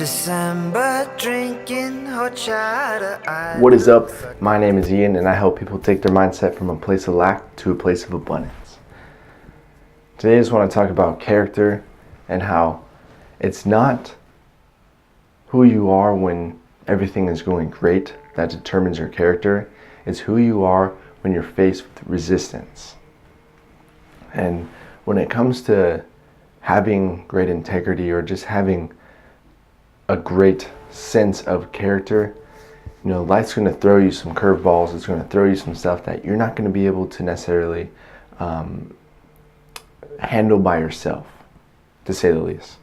December drinking horchata. What is up? My name is Ian, and I help people take their mindset from a place of lack to a place of abundance. Today I just want to talk about character and how it's not who you are when everything is going great that determines your character. It's who you are when you're faced with resistance. And when it comes to having great integrity or just having a great sense of character, life's going to throw you some curveballs. It's going to throw you some stuff that you're not going to be able to necessarily handle by yourself, to say the least.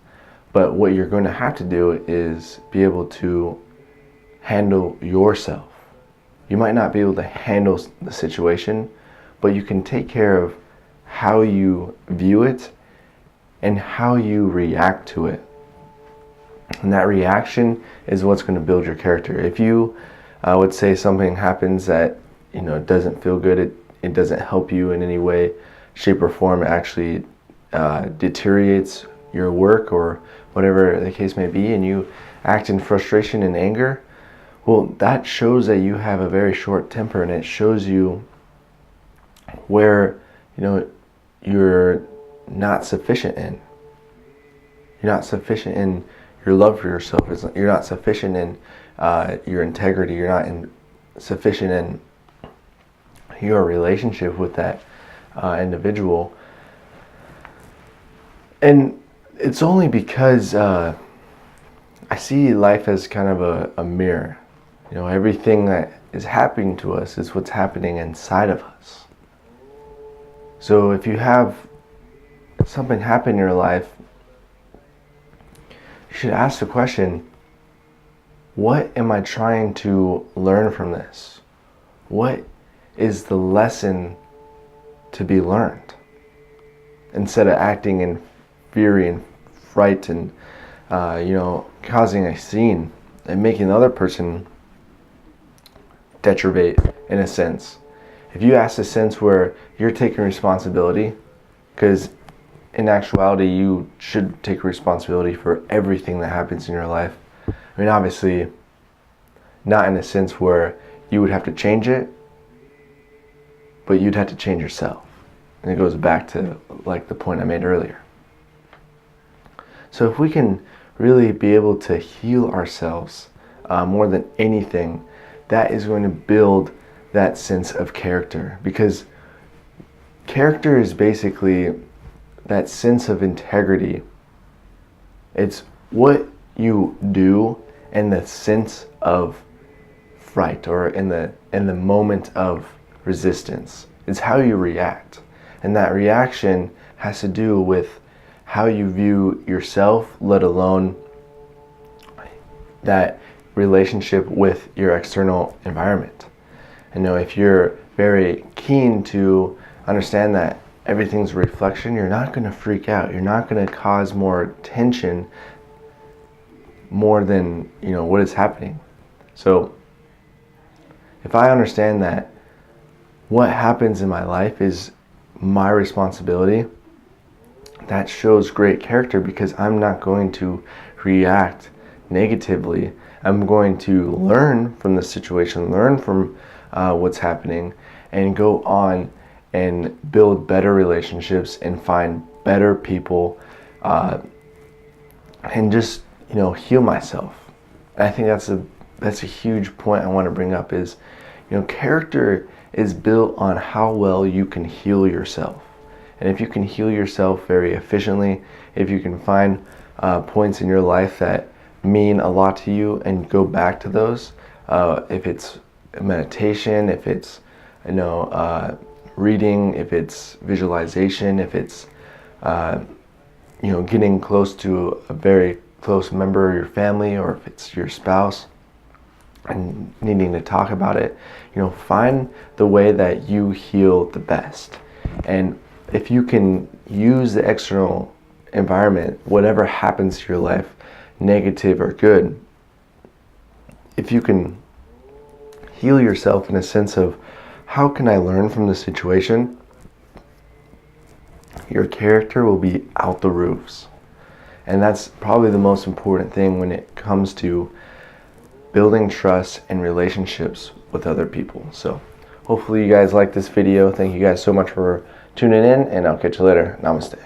But what you're going to have to do is be able to handle yourself. You might not be able to handle the situation, but you can take care of how you view it and how you react to it. And that reaction is what's going to build your character. If you would say something happens that doesn't feel good, it doesn't help you in any way, shape, or form, it actually deteriorates your work or whatever the case may be, and you act in frustration and anger, well, that shows that you have a very short temper, and it shows you where you're not sufficient in. You're not sufficient in your love for yourself. You're not sufficient in your integrity. You're not sufficient in your relationship with that individual. And it's only because I see life as kind of a mirror. Everything that is happening to us is what's happening inside of us. So if you have something happen in your life, you should ask the question, what am I trying to learn from this? What is the lesson to be learned? Instead of acting in fury and fright and causing a scene and making the other person deteriorate in a sense. If you ask a sense where you're taking responsibility, because in actuality, you should take responsibility for everything that happens in your life. I mean, obviously, not in a sense where you would have to change it, but you'd have to change yourself. And it goes back to the point I made earlier. So if we can really be able to heal ourselves more than anything, that is going to build that sense of character. Because character is basically that sense of integrity. It's what you do in the sense of fright or in the moment of resistance. It's how you react. And that reaction has to do with how you view yourself, let alone that relationship with your external environment. If you're very keen to understand that everything's a reflection, you're not going to freak out. You're not going to cause more tension more than what is happening. So if I understand that what happens in my life is my responsibility, that shows great character, because I'm not going to react negatively. I'm going to learn from the situation, learn from what's happening, and go on and build better relationships and find better people and just heal myself. And I think that's a huge point I want to bring up is character is built on how well you can heal yourself. And if you can heal yourself very efficiently, if you can find points in your life that mean a lot to you and go back to those, if it's meditation, if it's reading, if it's visualization, if it's getting close to a very close member of your family, or if it's your spouse and needing to talk about it, find the way that you heal the best. And if you can use the external environment, whatever happens to your life, negative or good, if you can heal yourself in a sense of how can I learn from this situation, your character will be out the roofs. And that's probably the most important thing when it comes to building trust and relationships with other people. So hopefully you guys like this video. Thank you guys so much for tuning in, and I'll catch you later. Namaste.